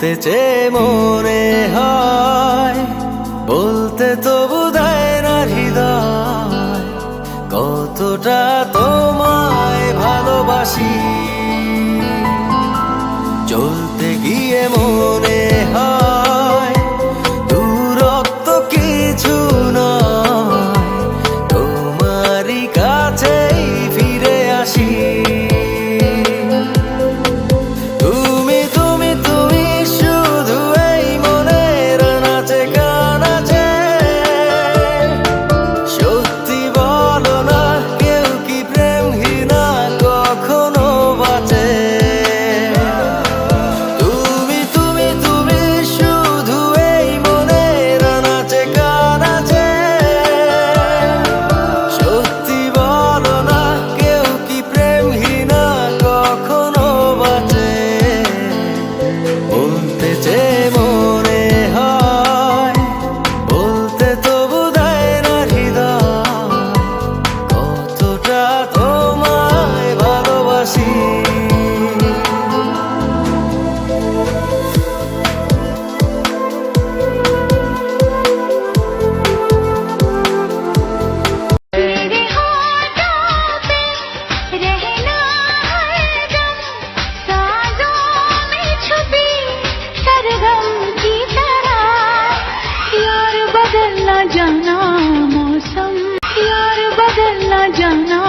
বলতে চেয়ে মনে হয়, বলতে তবু দেয় না হৃদয়, কতটা তোমায় ভালোবাসি। চলতে গিয়ে মনে হয় দূরত্ব কিছু নয়, তোমারই কাছেই ফিরে আসি। बदलना जाना मौसम, यार बदलना जाना